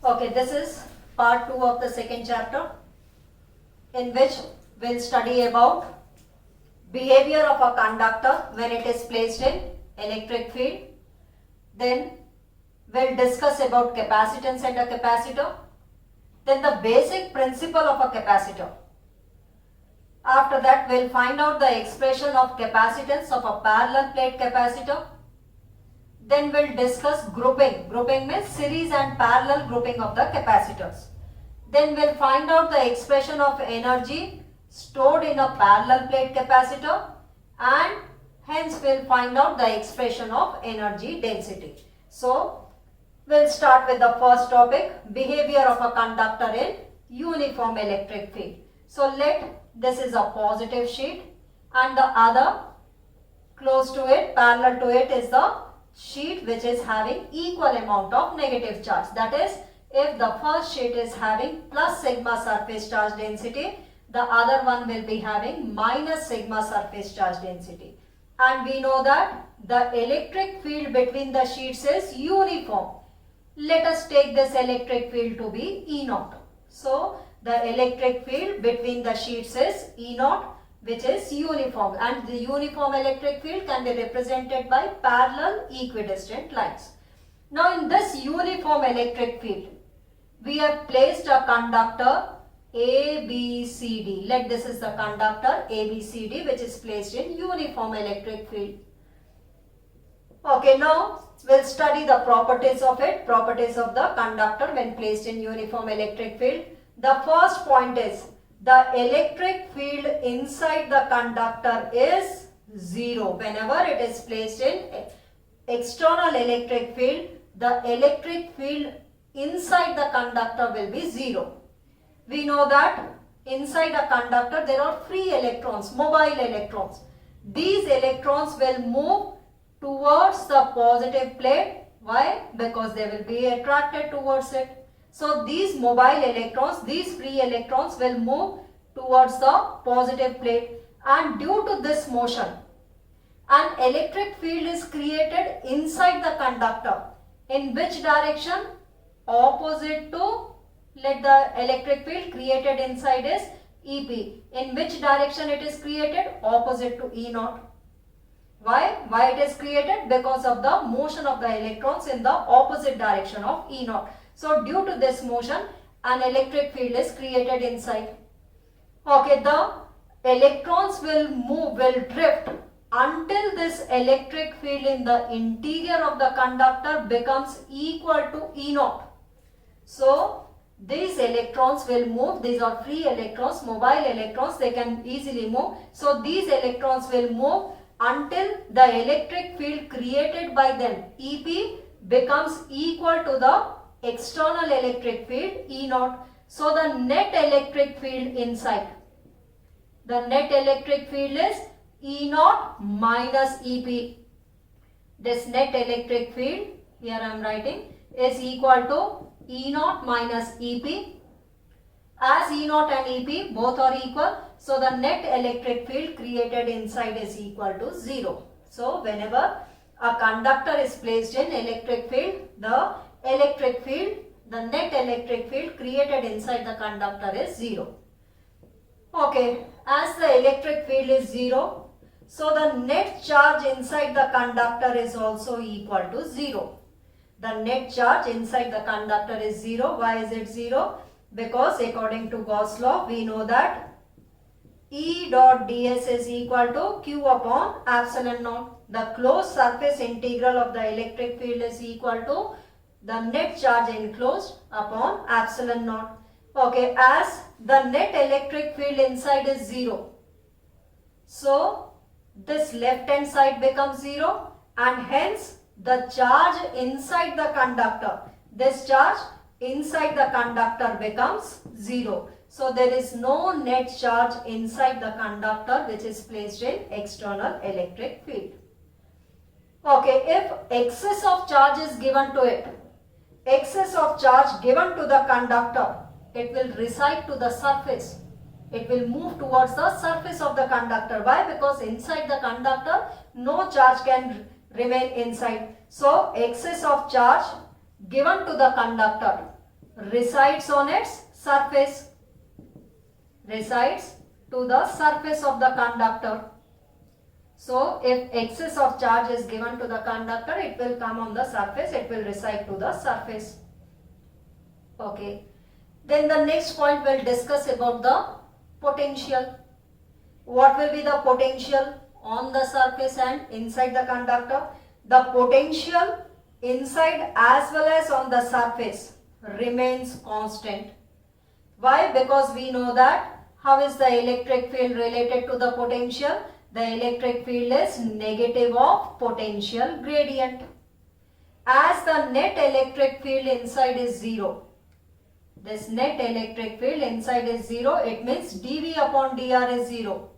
Okay, this is part 2 of the second chapter, in which we'll study about behavior of a conductor when it is placed in electric field. Then we'll discuss about capacitance and a capacitor. Then the basic principle of a capacitor. After that, we'll find out the expression of capacitance of a parallel plate capacitor. Then we'll discuss grouping. Grouping means series and parallel grouping of the capacitors. Then we'll find out the expression of energy stored in a parallel plate capacitor, and hence we'll find out the expression of energy density. So we'll start with the first topic, behavior of a conductor in uniform electric field. So this is a positive sheet, and the other close to it, parallel to it, is the sheet which is having equal amount of negative charge. That is, if the first sheet is having plus sigma surface charge density, the other one will be having minus sigma surface charge density. And we know that the electric field between the sheets is uniform. Let us take this electric field to be E0. So the electric field between the sheets is E0, which is uniform, and the uniform electric field can be represented by parallel equidistant lines. Now in this uniform electric field, we have placed a conductor ABCD. Let this is the conductor ABCD which is placed in uniform electric field. Okay, now we'll study the properties of it, properties of the conductor when placed in uniform electric field. The first point is the electric field inside the conductor is 0. Whenever it is placed in external electric field, the electric field inside the conductor will be 0. We know that inside a conductor there are free electrons, mobile electrons. These electrons will move towards the positive plate. Why? Because they will be attracted towards it. So these mobile electrons, these free electrons will move towards the positive plate, and due to this motion, an electric field is created inside the conductor. In which direction? Opposite to, let the electric field created inside is EP. In which direction it is created? Opposite to E0. Why? Why it is created? Because of the motion of the electrons in the opposite direction of E0. So due to this motion, an electric field is created inside. Okay, the electrons will move, will drift until this electric field in the interior of the conductor becomes equal to E0. So these electrons will move. These are free electrons, mobile electrons, they can easily move. So these electrons will move until the electric field created by them, EP, becomes equal to the external electric field E0. So the net electric field inside, the net electric field is E0 minus EP. This net electric field, here I am writing, is equal to E0 minus EP. As E0 and EP both are equal, so the net electric field created inside is equal to 0. So whenever a conductor is placed in electric field, the net electric field created inside the conductor is 0. Okay, as the electric field is 0, so the net charge inside the conductor is also equal to 0. The net charge inside the conductor is 0. Why is it 0? Because according to Gauss law, we know that E dot ds is equal to Q upon epsilon naught. The closed surface integral of the electric field is equal to the net charge enclosed upon epsilon naught. Okay, as the net electric field inside is 0, so this left hand side becomes 0, and hence the charge inside the conductor, this charge inside the conductor becomes 0. So there is no net charge inside the conductor which is placed in external electric field. Okay, if excess of charge is given to it, excess of charge given to the conductor, it will recede to the surface. It will move towards the surface of the conductor. Why? Because inside the conductor no charge can remain inside. So excess of charge given to the conductor resides on its surface, resides to the surface of the conductor. So if excess of charge is given to the conductor, it will come on the surface, it will reside to the surface. Okay. Then the next point we'll discuss about the potential. What will be the potential on the surface and inside the conductor? The potential inside as well as on the surface remains constant. Why? Because we know that how is the electric field related to the potential? The electric field is negative of potential gradient. As the net electric field inside is 0, this net electric field inside is 0, it means dV upon dr is 0.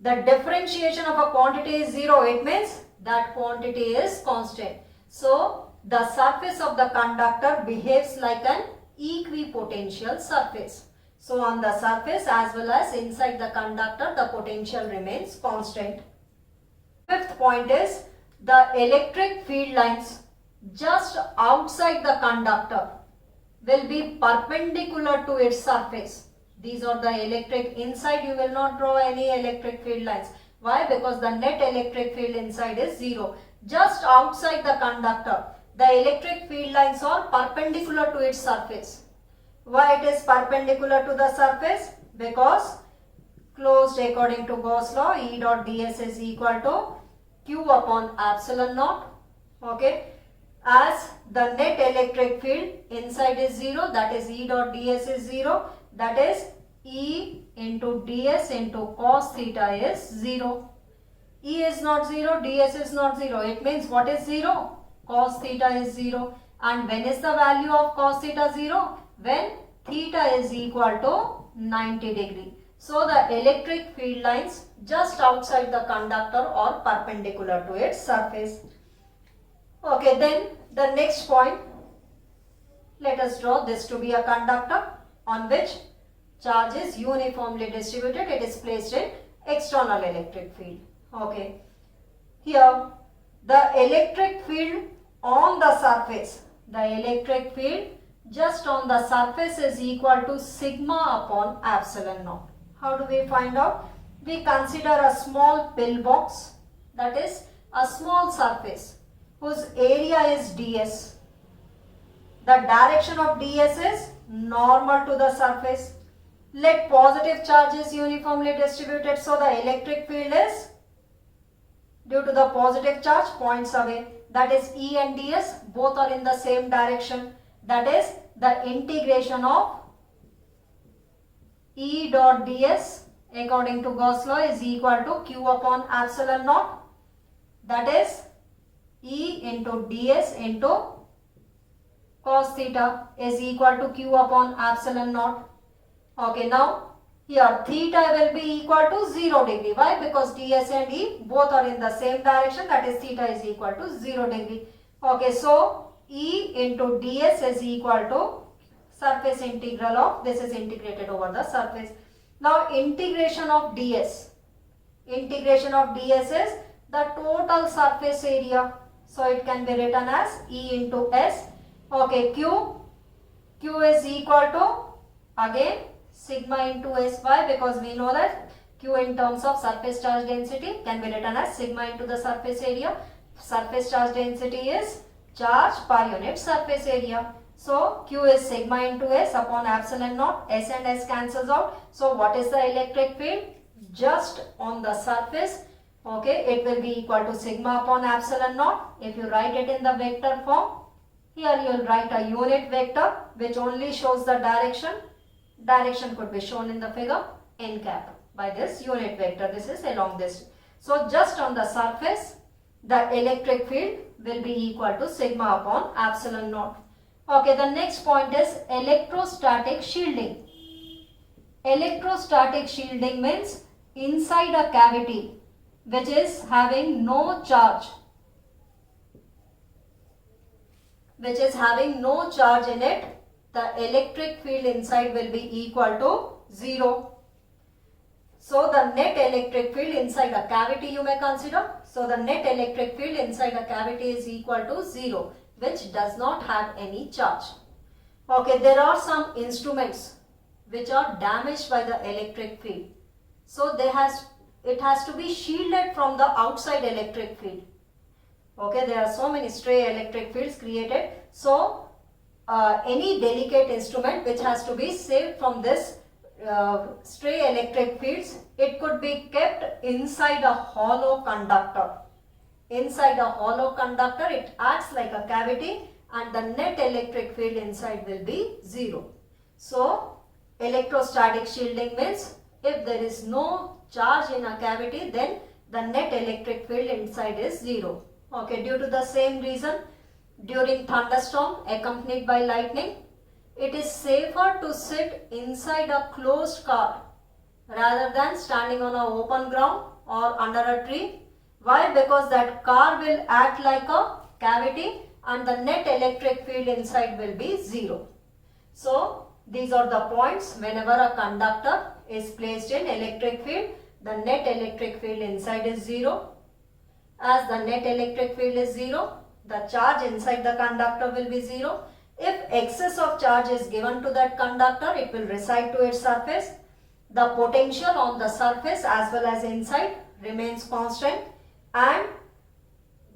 The differentiation of a quantity is 0, it means that quantity is constant. So the surface of the conductor behaves like an equipotential surface. So on the surface as well as inside the conductor, the potential remains constant. Fifth point is the electric field lines just outside the conductor will be perpendicular to its surface. These are the electric inside, you will not draw any electric field lines. Why? Because the net electric field inside is 0. Just outside the conductor, the electric field lines are perpendicular to its surface. Why it is perpendicular to the surface? Because closed according to Gauss law, E dot ds is equal to Q upon epsilon naught. Okay. As the net electric field inside is 0, that is E dot ds is 0, that is E into ds into cos theta is 0. E is not 0, ds is not 0. It means what is 0? Cos theta is 0. And when is the value of cos theta 0? When theta is equal to 90 degree. So the electric field lines just outside the conductor are perpendicular to its surface. Okay, then the next point, let us draw this to be a conductor on which charge is uniformly distributed. It is placed in external electric field. Okay, here the electric field on the surface, the electric field just on the surface is equal to sigma upon epsilon naught. How do we find out? We consider a small pillbox, that is a small surface whose area is ds. The direction of ds is normal to the surface. Let positive charge is uniformly distributed, so the electric field is due to the positive charge points away. That is E and ds both are in the same direction. That is the integration of E dot ds according to Gauss law is equal to Q upon epsilon naught. That is E into ds into cos theta is equal to Q upon epsilon naught. Okay, now here theta will be equal to 0 degree. Why? Because ds and E both are in the same direction, that is theta is equal to 0 degree. Okay, so E into ds is equal to surface integral of, this is integrated over the surface. Now integration of ds is the total surface area. So it can be written as E into S. Okay, Q is equal to again sigma into S. Why? Because we know that Q in terms of surface charge density can be written as sigma into the surface area. Surface charge density is charge per unit surface area. So Q is sigma into S upon epsilon naught. S and S cancels out. So what is the electric field? Just on the surface. Okay, it will be equal to sigma upon epsilon naught. If you write it in the vector form, here you will write a unit vector which only shows the direction. Direction could be shown in the figure n cap by this unit vector. This is along this. So just on the surface, the electric field will be equal to sigma upon epsilon naught. Okay, the next point is electrostatic shielding. Electrostatic shielding means inside a cavity which is having no charge, in it, the electric field inside will be equal to 0. So the net electric field inside a cavity you may consider. So the net electric field inside a cavity is equal to 0, which does not have any charge. Okay, there are some instruments which are damaged by the electric field. So it has to be shielded from the outside electric field. Okay, there are so many stray electric fields created. So any delicate instrument which has to be saved from this stray electric fields, it could be kept inside a hollow conductor. Inside a hollow conductor, it acts like a cavity and the net electric field inside will be 0. So electrostatic shielding means if there is no charge in a cavity, then the net electric field inside is 0. Okay, due to the same reason, during thunderstorm accompanied by lightning, it is safer to sit inside a closed car rather than standing on an open ground or under a tree. Why? Because that car will act like a cavity and the net electric field inside will be 0. So these are the points. Whenever a conductor is placed in electric field, the net electric field inside is 0. As the net electric field is 0, the charge inside the conductor will be 0. If excess of charge is given to that conductor, it will reside to its surface. The potential on the surface as well as inside remains constant, and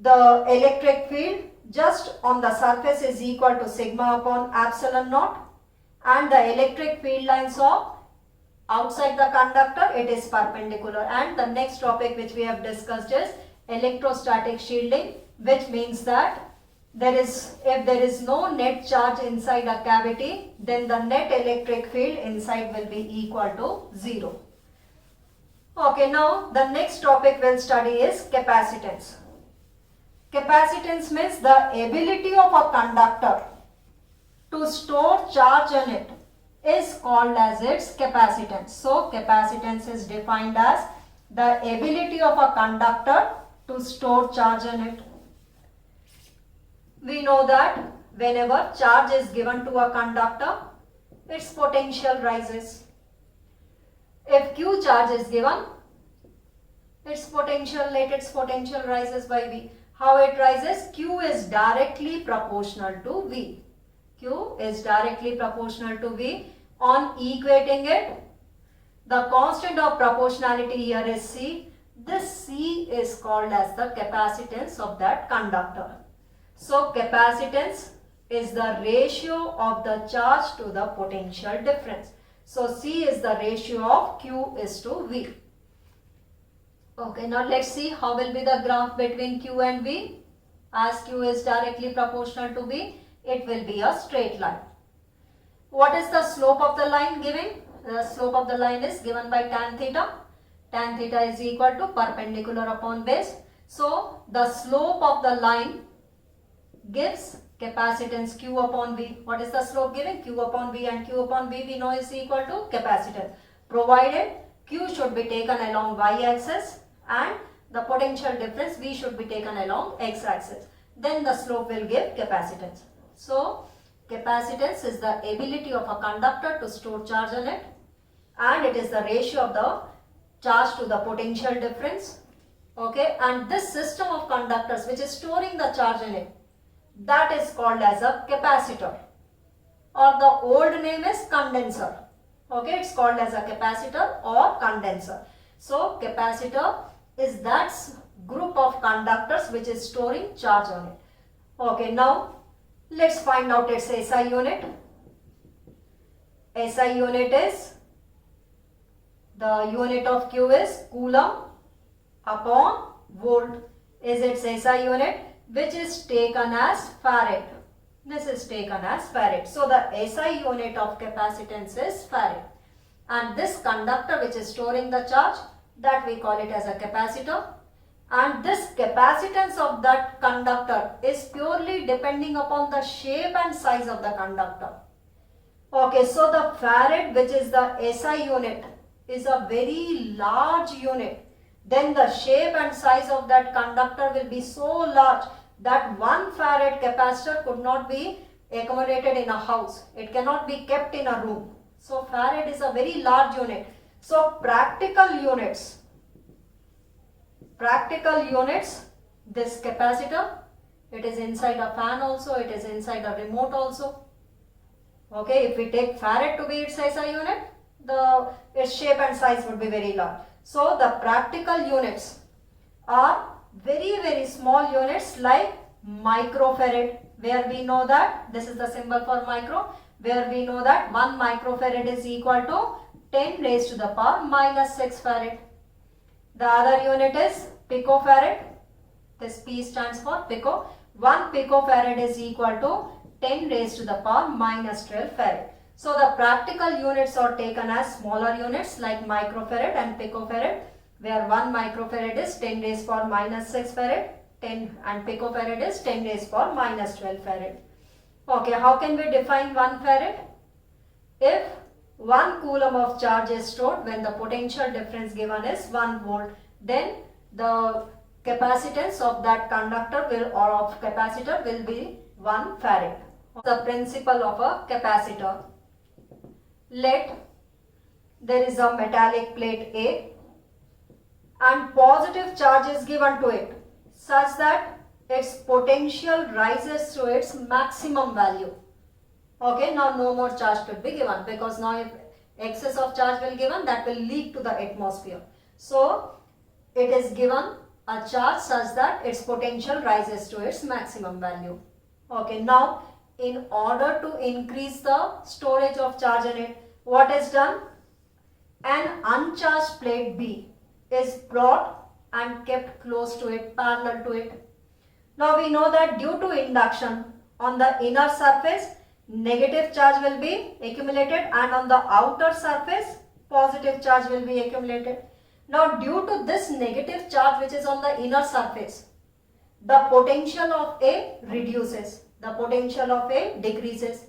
the electric field just on the surface is equal to sigma upon epsilon naught, and the electric field lines of outside the conductor, it is perpendicular. And the next topic which we have discussed is electrostatic shielding, which means that if there is no net charge inside a cavity, then the net electric field inside will be equal to 0. Okay, now the next topic we'll study is capacitance. Capacitance means the ability of a conductor to store charge in it is called as its capacitance. So capacitance is defined as the ability of a conductor to store charge in it. We know that whenever charge is given to a conductor, its potential rises. If Q charge is given, its potential rises by V. How it rises? Q is directly proportional to V. Q is directly proportional to V. On equating it, the constant of proportionality here is C. This C is called as the capacitance of that conductor. So capacitance is the ratio of the charge to the potential difference. So C is the ratio of Q is to V. Okay, now let's see how will be the graph between Q and V. As Q is directly proportional to V, it will be a straight line. What is the slope of the line given? The slope of the line is given by tan theta. Tan theta is equal to perpendicular upon base. So the slope of the line gives capacitance Q upon V. What is the slope given? Q upon V, and Q upon V we know is equal to capacitance, provided Q should be taken along y axis and the potential difference V should be taken along x axis. Then the slope will give capacitance. So capacitance is the ability of a conductor to store charge in it, and it is the ratio of the charge to the potential difference. Okay, and this system of conductors which is storing the charge in it, that is called as a capacitor, or the old name is condenser. Okay, it's called as a capacitor or condenser. So capacitor is that group of conductors which is storing charge on it. Okay, now let's find out its SI unit. SI unit is, the unit of Q is coulomb upon volt is its SI unit, which is taken as farad. This is taken as farad. So the SI unit of capacitance is farad. And this conductor which is storing the charge, that we call it as a capacitor. And this capacitance of that conductor is purely depending upon the shape and size of the conductor. Okay, so the farad, which is the SI unit, is a very large unit. Then the shape and size of that conductor will be so large that 1 farad capacitor could not be accommodated in a house. It cannot be kept in a room. So farad is a very large unit. So practical units, this capacitor, it is inside a fan also, it is inside a remote also. Okay, if we take farad to be its SI unit, its shape and size would be very large. So the practical units are very small units like microfarad, where we know that this is the symbol for micro, where we know that 1 microfarad is equal to 10 raised to the power minus 6 farad. The other unit is picofarad. This P stands for pico. 1 picofarad is equal to 10 raised to the power minus 12 farad. So the practical units are taken as smaller units like microfarad and picofarad, where 1 microfarad is 10 raised to the power minus 6 farad, 10 and picofarad is 10 raised to the power minus 12 farad. Okay, how can we define 1 farad? If 1 coulomb of charge is stored when the potential difference given is 1 volt, then the capacitance of that conductor or of capacitor will be 1 farad. The principle of a capacitor. Let there is a metallic plate A and positive charge is given to it such that its potential rises to its maximum value. Okay, now no more charge could be given, because now if excess of charge will given, that will leak to the atmosphere. So it is given a charge such that its potential rises to its maximum value. Okay, now in order to increase the storage of charge in it, what is done? An uncharged plate B is brought and kept close to it, parallel to it. Now we know that due to induction, on the inner surface negative charge will be accumulated and on the outer surface positive charge will be accumulated. Now due to this negative charge which is on the inner surface, the potential of A reduces, the potential of A decreases.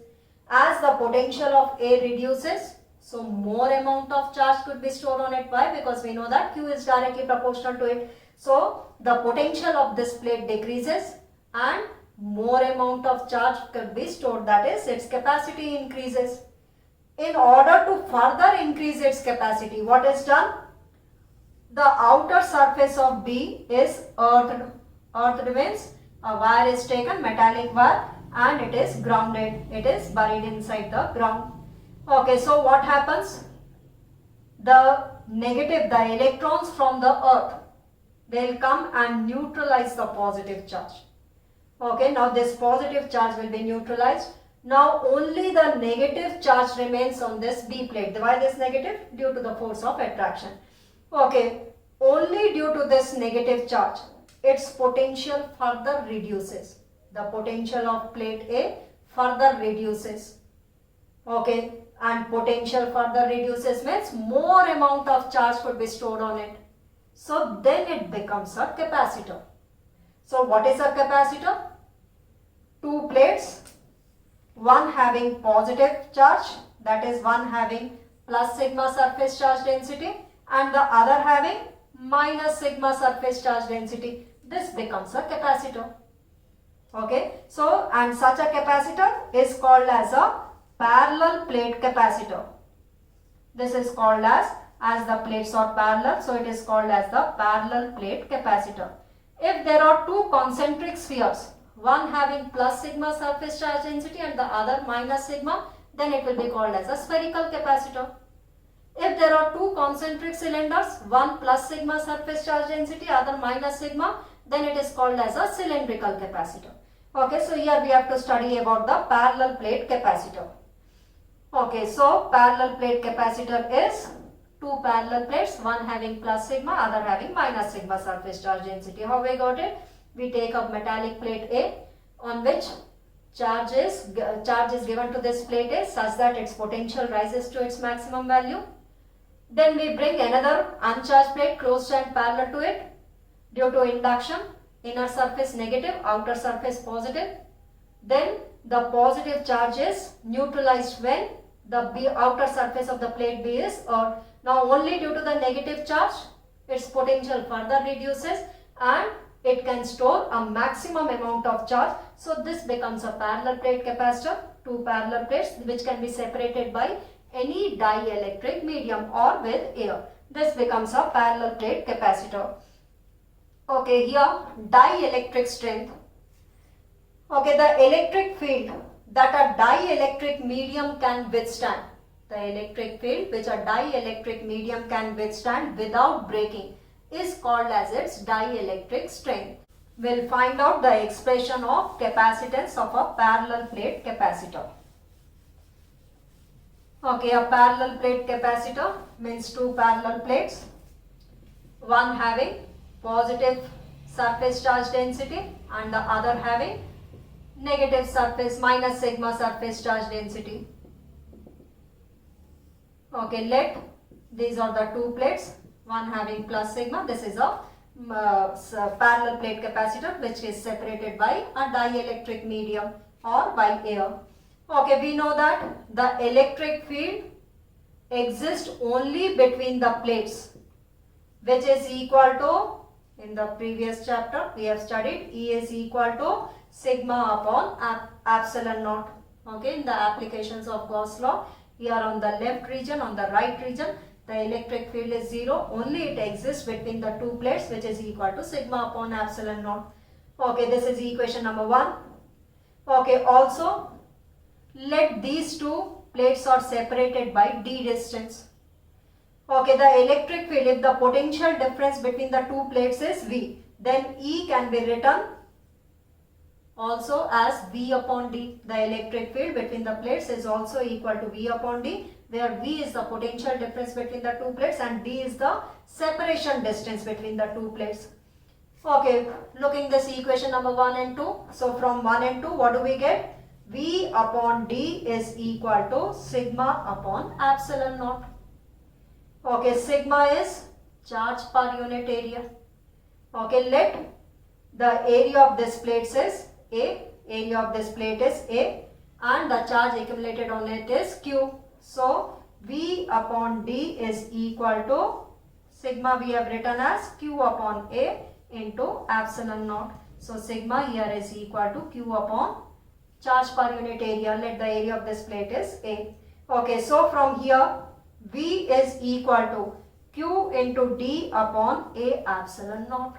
As the potential of A reduces, so more amount of charge could be stored on it. Why? Because we know that Q is directly proportional to it. So the potential of this plate decreases and more amount of charge could be stored, that is its capacity increases. In order to further increase its capacity, what is done? The outer surface of B is earthed. Earthed means a wire is taken, metallic wire, and it is grounded. It is buried inside the ground. Okay, so what happens? The electrons from the earth, they will come and neutralize the positive charge. Okay, now this positive charge will be neutralized. Now only the negative charge remains on this B plate. Why this negative? Due to the force of attraction. Okay, only due to this negative charge, its potential further reduces. The potential of plate A further reduces. Okay, and potential further reduces means more amount of charge could be stored on it. So then it becomes a capacitor. So what is a capacitor? Two plates, one having positive charge, that is one having plus sigma surface charge density, and the other having minus sigma surface charge density. This becomes a capacitor. Okay, so and such a capacitor is called as a parallel plate capacitor. This is called as the plates are parallel, so it is called as the parallel plate capacitor. If there are two concentric spheres, one having plus sigma surface charge density and the other minus sigma, then it will be called as a spherical capacitor. If there are two concentric cylinders, one plus sigma surface charge density, other minus sigma, then it is called as a cylindrical capacitor. Okay, so here we have to study about the parallel plate capacitor. Okay, so parallel plate capacitor is two parallel plates, one having plus sigma, other having minus sigma surface charge density. How we got it? We take a metallic plate A on which charge is given to this plate A such that its potential rises to its maximum value. Then we bring another uncharged plate close and parallel to it. Due to induction, inner surface negative, outer surface positive. Then the positive charge is neutralized when the outer surface of the plate B is earthed. Now only due to the negative charge, its potential further reduces and it can store a maximum amount of charge. So this becomes a parallel plate capacitor, two parallel plates which can be separated by any dielectric medium or with air. This becomes a parallel plate capacitor. Okay, here dielectric strength. Okay, the electric field that a dielectric medium can withstand. The electric field which a dielectric medium can withstand without breaking is called as its dielectric strength. We'll find out the expression of capacitance of a parallel plate capacitor. Okay, a parallel plate capacitor means two parallel plates, one having positive surface charge density and the other having negative surface minus sigma surface charge density. Okay, let these are the two plates, one having plus sigma. This is a parallel plate capacitor which is separated by a dielectric medium or by air. Okay, we know that the electric field exists only between the plates, which is equal to, in the previous chapter we have studied, E is equal to sigma upon epsilon naught. Okay, in the applications of Gauss law, here on the left region, on the right region, the electric field is 0, only it exists between the two plates, which is equal to sigma upon epsilon naught. Okay, this is equation number 1. Okay, also let these two plates are separated by d distance. Okay, the electric field, if the potential difference between the two plates is V, then E can be written also as V upon D. The electric field between the plates is also equal to V upon D, where V is the potential difference between the two plates and D is the separation distance between the two plates. Okay, looking this equation number 1 and 2. So from 1 and 2, what do we get? V upon D is equal to sigma upon epsilon naught. Okay, sigma is charge per unit area. Okay, let the area of this plate is A, area of this plate is A, and the charge accumulated on it is Q. So V upon D is equal to sigma we have written as Q upon A into epsilon naught. So sigma here is equal to Q upon charge per unit area. Let the area of this plate is A. Okay, so from here V is equal to Q into D upon A epsilon naught.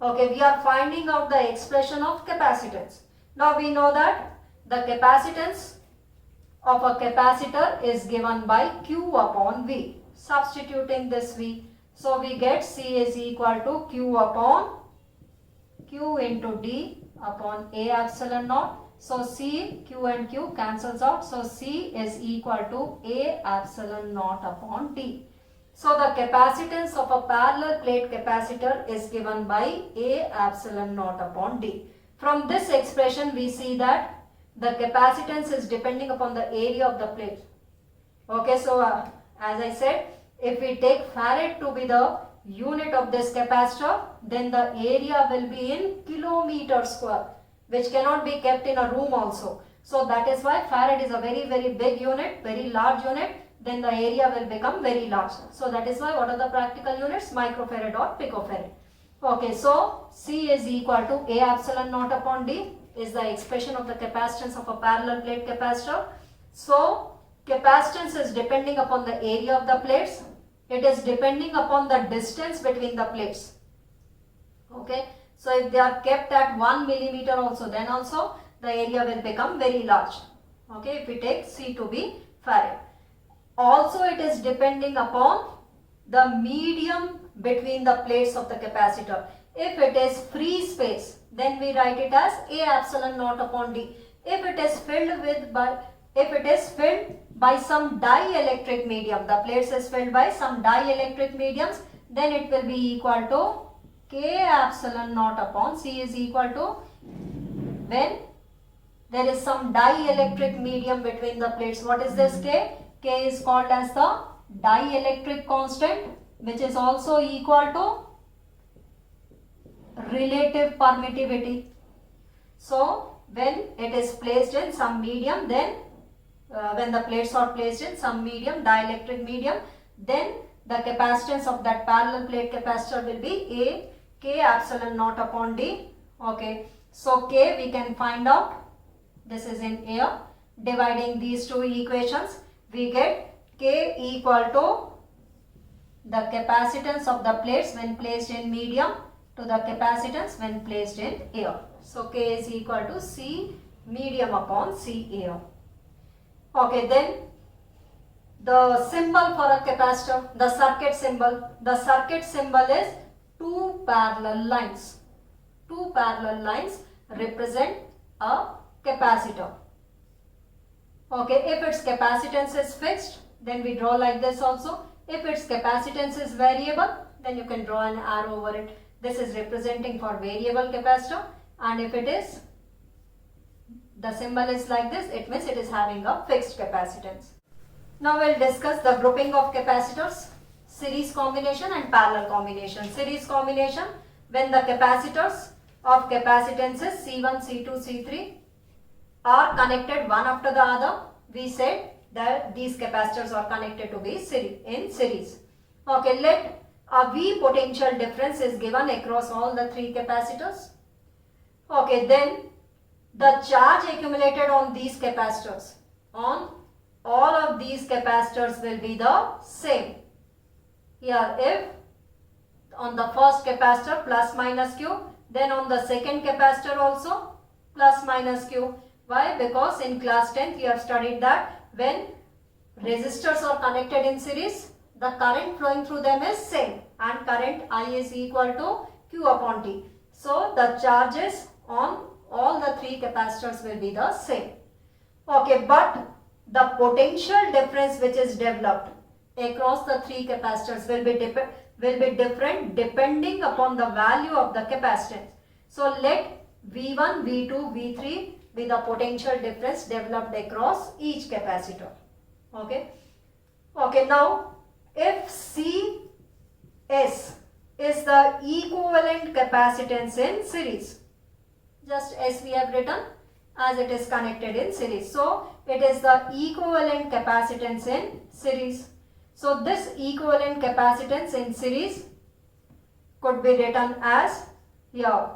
Okay, we are finding out the expression of capacitance. Now we know that the capacitance of a capacitor is given by Q upon V. Substituting this V, so we get C is equal to Q upon Q into D upon A epsilon naught. So C, Q and Q cancels out. So C is equal to A epsilon naught upon D. So the capacitance of a parallel plate capacitor is given by A epsilon naught upon D. From this expression we see that the capacitance is depending upon the area of the plate. Okay, so as I said, if we take farad to be the unit of this capacitor, then the area will be in kilometer square, which cannot be kept in a room also. So that is why farad is a very big unit, very large unit, then the area will become very large. So that is why what are the practical units? Microfarad or picofarad. Okay, so C is equal to A epsilon naught upon D is the expression of the capacitance of a parallel plate capacitor. So capacitance is depending upon the area of the plates. It is depending upon the distance between the plates. Okay, so if they are kept at 1 millimeter also, then also the area will become very large. Okay, if we take C to be farad. Also it is depending upon the medium between the plates of the capacitor. If it is free space, then we write it as A epsilon naught upon D. If it is filled by some dielectric medium, the plates is filled by some dielectric mediums, then it will be equal to K epsilon naught upon C is equal to, when there is some dielectric medium between the plates. What is this K? K is called as the dielectric constant, which is also equal to relative permittivity. So when it is placed in some medium, then when the plates are placed in some medium, dielectric medium, then the capacitance of that parallel plate capacitor will be A K epsilon naught upon D. Okay, so K we can find out, this is in air. Dividing these two equations, we get K equal to the capacitance of the plates when placed in medium to the capacitance when placed in air. So K is equal to C medium upon C air. Okay, then the symbol for a capacitor, the circuit symbol. The circuit symbol is two parallel lines. Two parallel lines represent a capacitor. Okay, if its capacitance is fixed, then we draw like this also. If its capacitance is variable, then you can draw an arrow over it. This is representing for variable capacitor, and if it is, the symbol is like this, it means it is having a fixed capacitance. Now we'll discuss the grouping of capacitors, series combination and parallel combination. Series combination, when the capacitors of capacitances C1, C2, C3 are connected one after the other, we said that these capacitors are connected to be in series. Okay, let a V potential difference is given across all the three capacitors. Okay, then the charge accumulated on these capacitors, on all of these capacitors will be the same. Here, if on the first capacitor plus minus Q, then on the second capacitor also plus minus Q. Why? Because in class 10th we have studied that when resistors are connected in series, the current flowing through them is same, and current I is equal to Q upon T. So the charges on all the three capacitors will be the same. Okay, but the potential difference which is developed across the three capacitors will be different depending upon the value of the capacitance. So let V1, V2, V3 be the potential difference developed across each capacitor. Okay. Okay, now if Cs is the equivalent capacitance in series, just as we have written, as it is connected in series. So it is the equivalent capacitance in series. So this equivalent capacitance in series could be written as here.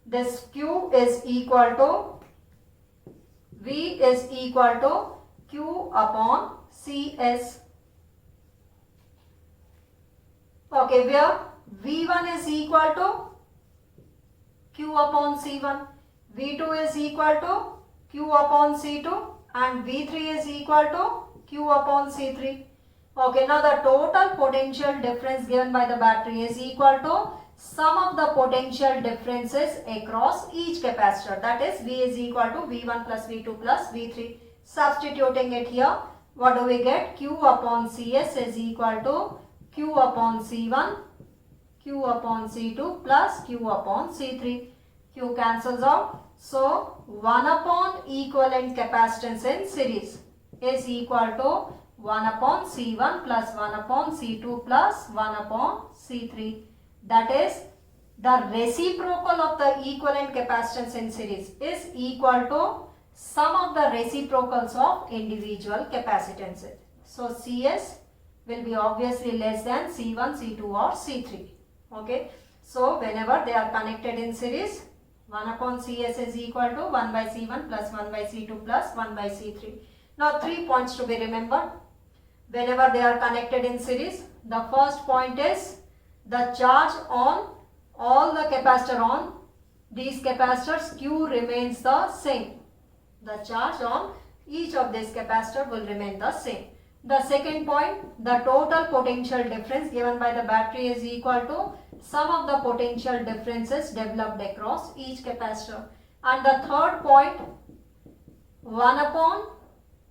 This Q is equal to V is equal to Q upon Cs. Okay, where V1 is equal to Q upon C1, V2 is equal to Q upon C2, and V3 is equal to Q upon C3. Okay, now the total potential difference given by the battery is equal to sum of the potential differences across each capacitor, that is V is equal to V1 plus V2 plus V3. Substituting it here, what do we get? Q upon Cs is equal to Q upon C1, Q upon C2 plus Q upon C3. Q cancels out. So 1 upon equivalent capacitance in series is equal to 1 upon C1 plus 1 upon C2 plus 1 upon C3. That is, the reciprocal of the equivalent capacitance in series is equal to sum of the reciprocals of individual capacitances. So Cs will be obviously less than C1, C2 or C3. Okay. So whenever they are connected in series, 1 upon Cs is equal to 1 by C1 plus 1 by C2 plus 1 by C3. Now 3 points to be remembered. Whenever they are connected in series, the first point is the charge on all the capacitor on these capacitors Q remains the same. The charge on each of these capacitor will remain the same. The second point, the total potential difference given by the battery is equal to sum of the potential differences developed across each capacitor. And the third point, 1 upon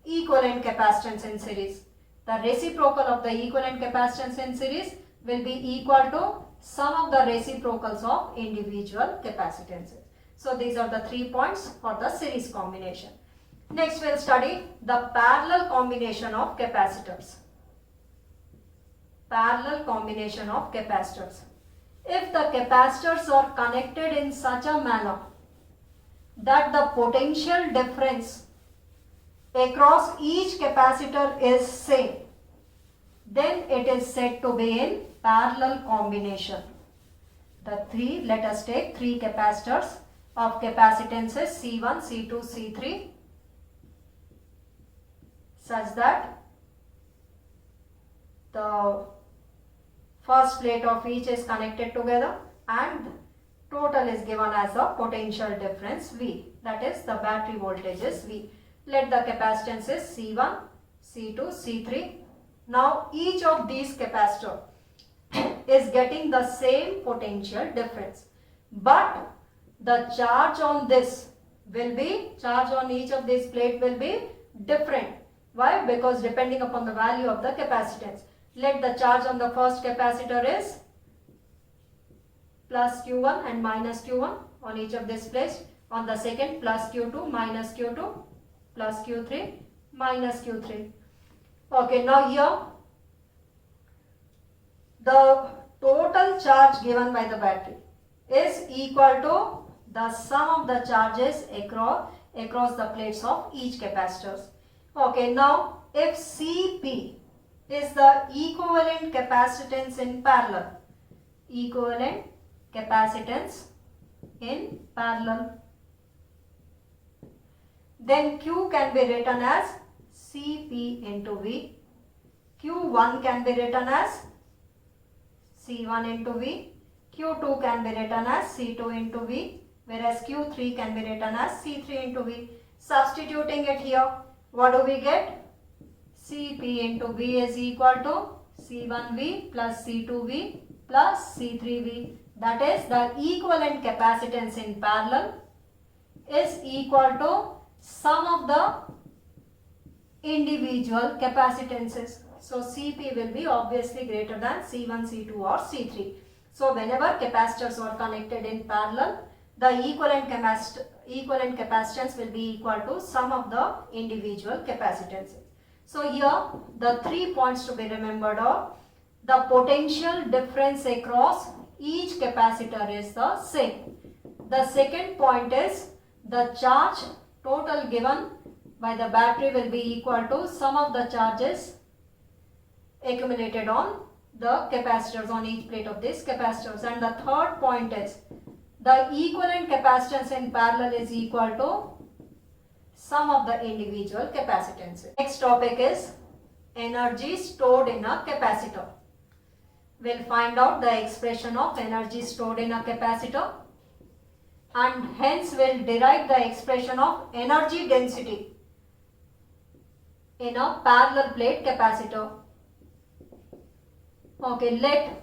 equivalent capacitance in series. The reciprocal of the equivalent capacitance in series will be equal to sum of the reciprocals of individual capacitances. So these are the 3 points for the series combination. Next we will study the parallel combination of capacitors. Parallel combination of capacitors. If the capacitors are connected in such a manner that the potential difference across each capacitor is same, then it is said to be in parallel combination. Let us take 3 capacitors of capacitances C1, C2, C3 such that the first plate of each is connected together and total is given as a potential difference V. that is the battery voltage is V. Let the capacitance is C1, C2, C3. Now each of these capacitor is getting the same potential difference, but the charge on this will be, charge on each of these plate will be different. Why? Because depending upon the value of the capacitance. Let the charge on the first capacitor is plus Q1 and minus Q1 on each of these plates. On the second, plus Q2, minus Q2, plus Q3, minus Q3. Okay, now here the total charge given by the battery is equal to the sum of the charges across the plates of each capacitors. Okay, now if Cp is the equivalent capacitance in parallel, equivalent capacitance in parallel, then Q can be written as Cp into V, Q1 can be written as C1 into V, Q2 can be written as C2 into V, whereas Q3 can be written as C3 into V. Substituting it here, what do we get? Cp into V is equal to C1V plus C2V plus C3V. That is, the equivalent capacitance in parallel is equal to sum of the individual capacitances. So Cp will be obviously greater than C1, C2 or C3. So whenever capacitors are connected in parallel, the equivalent capacitance will be equal to sum of the individual capacitances. So here the 3 points to be remembered are: the potential difference across each capacitor is the same. The second point is the charge total given by the battery will be equal to sum of the charges accumulated on the capacitors on each plate of these capacitors. And the third point is the equivalent capacitance in parallel is equal to sum of the individual capacitances. Next topic is energy stored in a capacitor. We'll find out the expression of energy stored in a capacitor, and hence we'll derive the expression of energy density in a parallel plate capacitor. Okay, let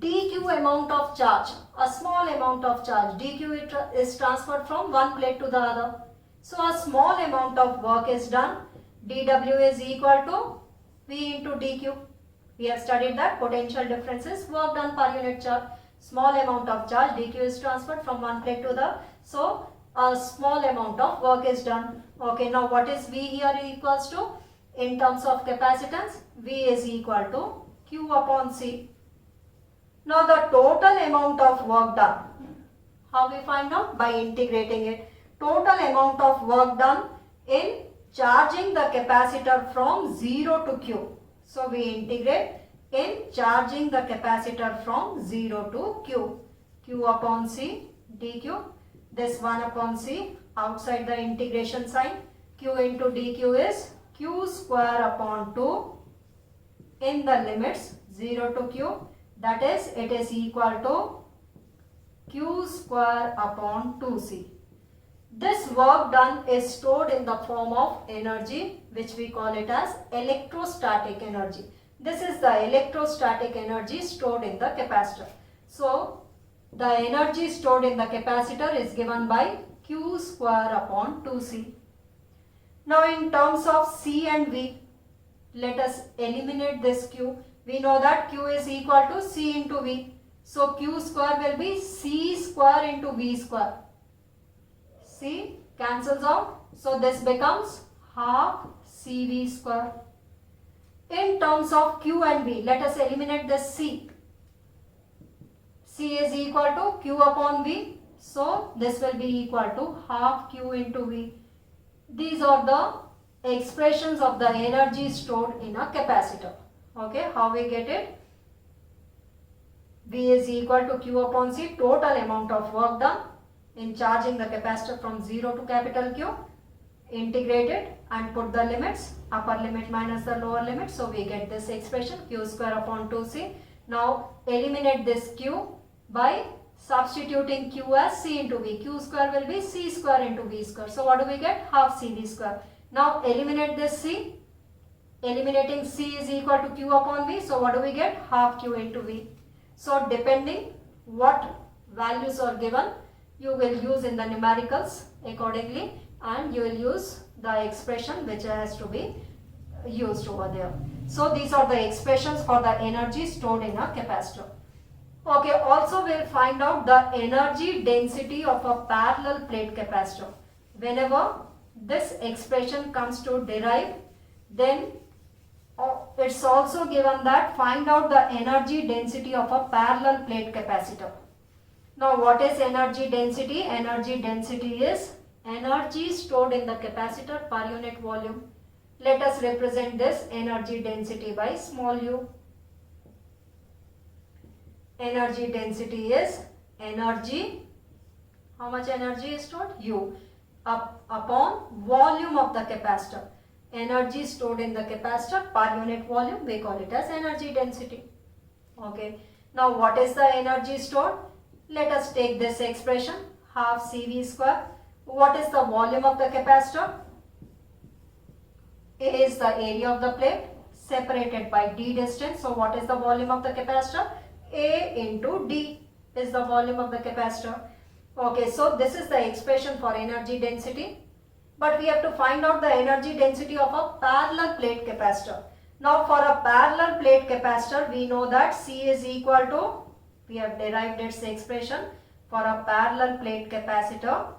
dq amount of charge, a small amount of charge, dq is transferred from one plate to the other. So a small amount of work is done. dw is equal to v into dq. We have studied that potential difference is work done per unit charge. Small amount of charge, dq is transferred from one plate to the, so a small amount of work is done. Okay, now what is v here equals to? In terms of capacitance, v is equal to q upon c. Now the total amount of work done, how we find out? By integrating it. Total amount of work done in charging the capacitor from 0 to q. So we integrate in charging the capacitor from 0 to q. q upon c dq. This 1 upon c outside the integration sign. q into dq is q square upon 2 in the limits 0 to q. That is, it is equal to q square upon 2c. This work done is stored in the form of energy, which we call it as electrostatic energy. This is the electrostatic energy stored in the capacitor. So the energy stored in the capacitor is given by q square upon 2c. Now in terms of c and v, let us eliminate this q. We know that q is equal to c into v. So q square will be c square into v square. C cancels out. So this becomes half cv square. In terms of q and v, let us eliminate this c. C is equal to q upon v. So this will be equal to half q into v. These are the expressions of the energy stored in a capacitor. Okay, how we get it? V is equal to q upon c, total amount of work done in charging the capacitor from 0 to capital Q, integrate it and put the limits, upper limit minus the lower limit. So we get this expression q square upon 2c. Now eliminate this q by Substituting Q as C into V. Q square will be C square into V square. So what do we get? Half CV square. Now eliminate this C. Eliminating C is equal to Q upon V. So what do we get? Half Q into V. So depending what values are given, you will use in the numericals accordingly, and you will use the expression which has to be used over there. So these are the expressions for the energy stored in a capacitor. Okay, also we will find out the energy density of a parallel plate capacitor. Whenever this expression comes to derive, then it's also given that find out the energy density of a parallel plate capacitor. Now what is energy density? Energy density is energy stored in the capacitor per unit volume. Let us represent this energy density by small u. Energy density is energy, how much energy is stored? U, upon volume of the capacitor. Energy stored in the capacitor per unit volume, we call it as energy density. Okay. Now what is the energy stored? Let us take this expression, half CV square. What is the volume of the capacitor? A is the area of the plate separated by D distance. So what is the volume of the capacitor? A into D is the volume of the capacitor. Okay, so this is the expression for energy density. But we have to find out the energy density of a parallel plate capacitor. Now for a parallel plate capacitor, we know that C is equal to, we have derived its expression for a parallel plate capacitor.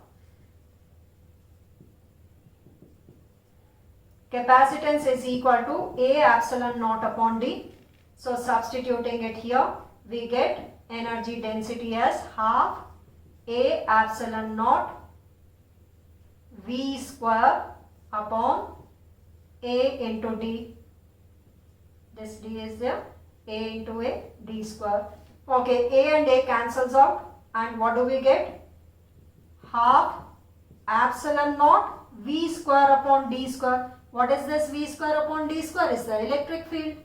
Capacitance is equal to A epsilon naught upon D. So substituting it here, we get energy density as half A epsilon naught V square upon A into D. This D is there, A into A, D square. Okay, A and A cancels out, and what do we get? Half epsilon naught V square upon D square. What is this V square upon D square? Is the electric field.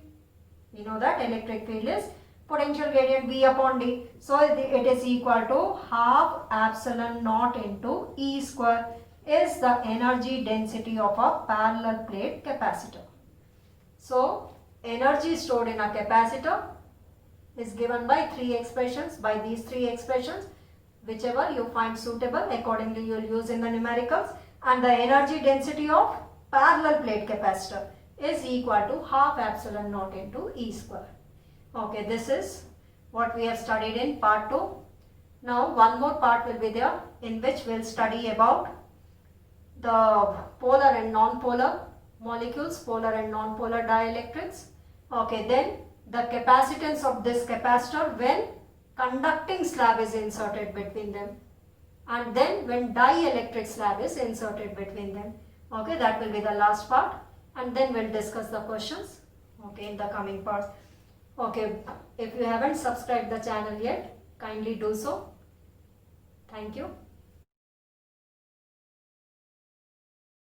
We know that electric field is potential gradient V upon D. So it is equal to half epsilon naught into E square is the energy density of a parallel plate capacitor. So energy stored in a capacitor is given by three expressions, by these three expressions. Whichever you find suitable, accordingly you will use in the numericals. And the energy density of parallel plate capacitor is equal to half epsilon naught into E square. Okay, this is what we have studied in part 2. Now one more part will be there, in which we will study about the polar and non-polar molecules, polar and non-polar dielectrics. Okay, then the capacitance of this capacitor when conducting slab is inserted between them, and then when dielectric slab is inserted between them. Okay, that will be the last part, and then we'll discuss the questions, okay, in the coming parts. Okay, if you haven't subscribed the channel yet, kindly do so. Thank you.